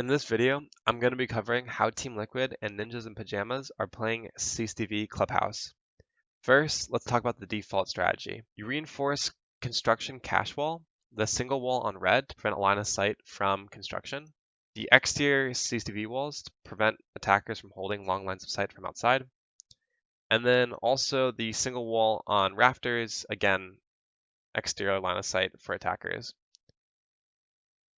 In this video, I'm going to be covering how Team Liquid and Ninjas in Pyjamas are playing CCTV Clubhouse. First, let's talk about the default strategy. You reinforce construction cache wall, the single wall on red to prevent a line of sight from construction, the exterior CCTV walls to prevent attackers from holding long lines of sight from outside, and then also the single wall on rafters, again, exterior line of sight for attackers.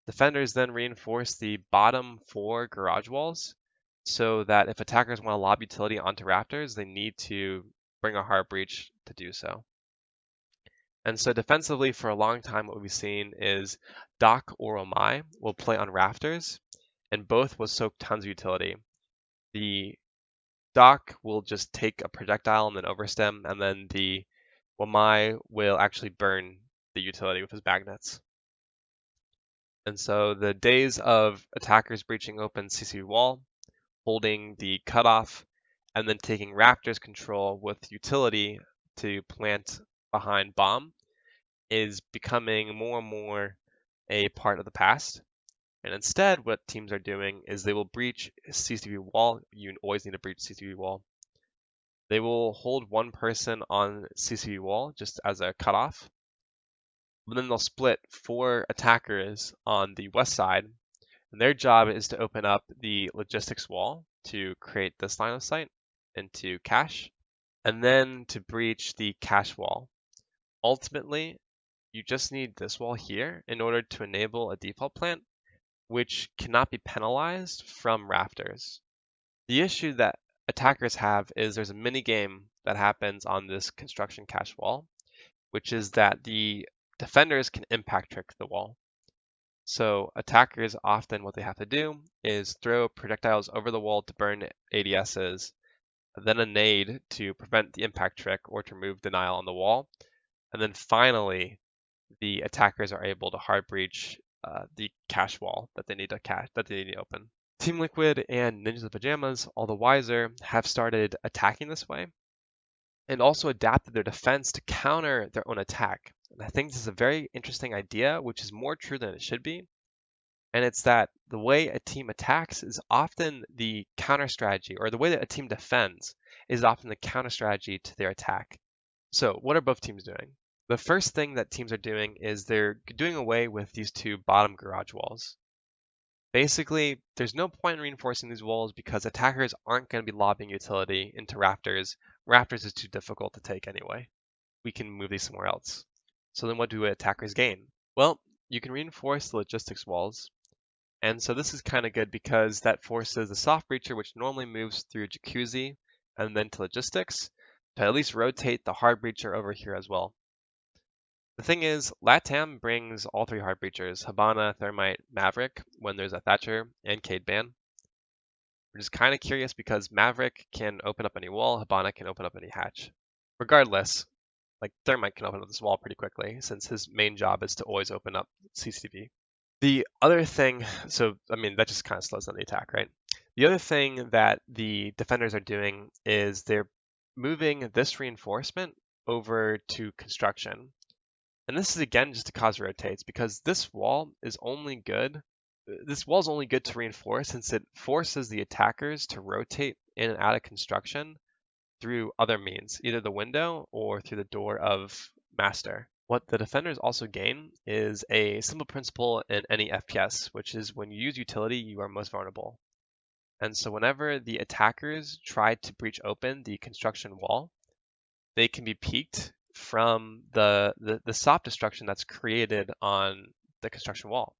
Defenders then reinforce the bottom 4 garage walls so that if attackers want to lob utility onto rafters, they need to bring a hard breach to do so. And so defensively for a long time, what we've seen is Doc or Omai will play on rafters, and both will soak tons of utility. The Doc will just take a projectile and then overstem, and then the Omai will actually burn the utility with his magnets. And so the days of attackers breaching open CC wall, holding the cutoff, and then taking Raptors control with utility to plant behind bomb is becoming more and more a part of the past. And instead, what teams are doing is they will breach CCTV wall. You always need to breach CCTV wall. They will hold one person on CCTV wall just as a cutoff. But then they'll split 4 attackers on the west side, and their job is to open up the logistics wall to create this line of sight into cache, and then to breach the cache wall. Ultimately, you just need this wall here in order to enable a default plant, which cannot be penalized from rafters. The issue that attackers have is there's a mini game that happens on this construction cache wall, which is that the defenders can impact trick the wall. So attackers often what they have to do is throw projectiles over the wall to burn ADSs, then a nade to prevent the impact trick or to remove denial on the wall, and then finally the attackers are able to hard breach the cache wall that they need to open. Team Liquid and Ninjas in Pyjamas, all the wiser, have started attacking this way and also adapted their defense to counter their own attack. And I think this is a very interesting idea, which is more true than it should be. And it's that the way a team attacks is often the counter strategy, or the way that a team defends is often the counter strategy to their attack. So what are both teams doing? The first thing that teams are doing is they're doing away with these 2 bottom garage walls. Basically, there's no point in reinforcing these walls because attackers aren't going to be lobbing utility into rafters. Rafters is too difficult to take anyway. We can move these somewhere else. So then what do attackers gain? Well, you can reinforce the logistics walls. And so this is kind of good because that forces the soft breacher, which normally moves through jacuzzi and then to logistics, to at least rotate the hard breacher over here as well. The thing is, LATAM brings all 3 hard breachers, Habana, Thermite, Maverick, when there's a Thatcher and Cade ban. Which is kind of curious because Maverick can open up any wall, Habana can open up any hatch. Regardless, like Thermite can open up this wall pretty quickly since his main job is to always open up CCTV. The other thing, so I mean, that just kind of slows down the attack, right? The other thing that the defenders are doing is they're moving this reinforcement over to construction. And this is again just to cause rotates because this wall is only good. This wall is only good to reinforce since it forces the attackers to rotate in and out of construction through other means, either the window or through the door of master. What the defenders also gain is a simple principle in any FPS, which is when you use utility, you are most vulnerable. And so whenever the attackers try to breach open the construction wall, they can be peaked from the soft destruction that's created on the construction wall.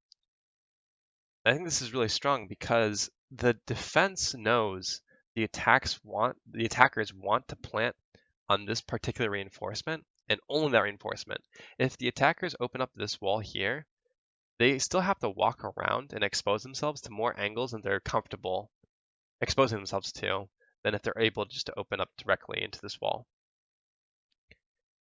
I think this is really strong because the defense knows the attackers want to plant on this particular reinforcement and only that reinforcement. If the attackers open up this wall here, they still have to walk around and expose themselves to more angles than they're comfortable exposing themselves to than if they're able just to open up directly into this wall.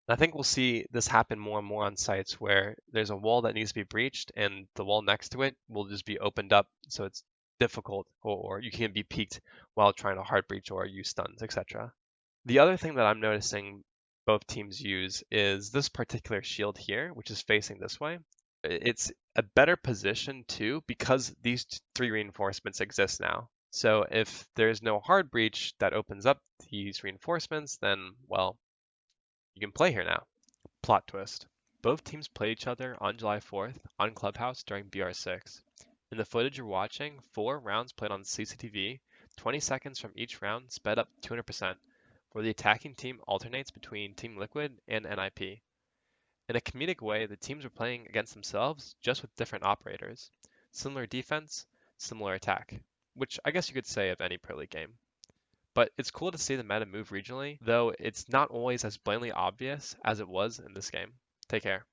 I think we'll see this happen more and more on sites where there's a wall that needs to be breached and the wall next to it will just be opened up so it's difficult or you can be peaked while trying to hard breach or use stuns, etc. The other thing that I'm noticing both teams use is this particular shield here, which is facing this way. it's a better position too because these three reinforcements exist now. So if there's no hard breach that opens up these reinforcements, then, well, you can play here now. Plot twist. Both teams played each other on July 4th on Clubhouse during BR6. In the footage you're watching, 4 rounds played on CCTV, 20 seconds from each round sped up 200%, where the attacking team alternates between Team Liquid and NIP. In a comedic way, the teams were playing against themselves, just with different operators. Similar defense, similar attack, which I guess you could say of any Pro League game. But it's cool to see the meta move regionally, though it's not always as blatantly obvious as it was in this game. Take care.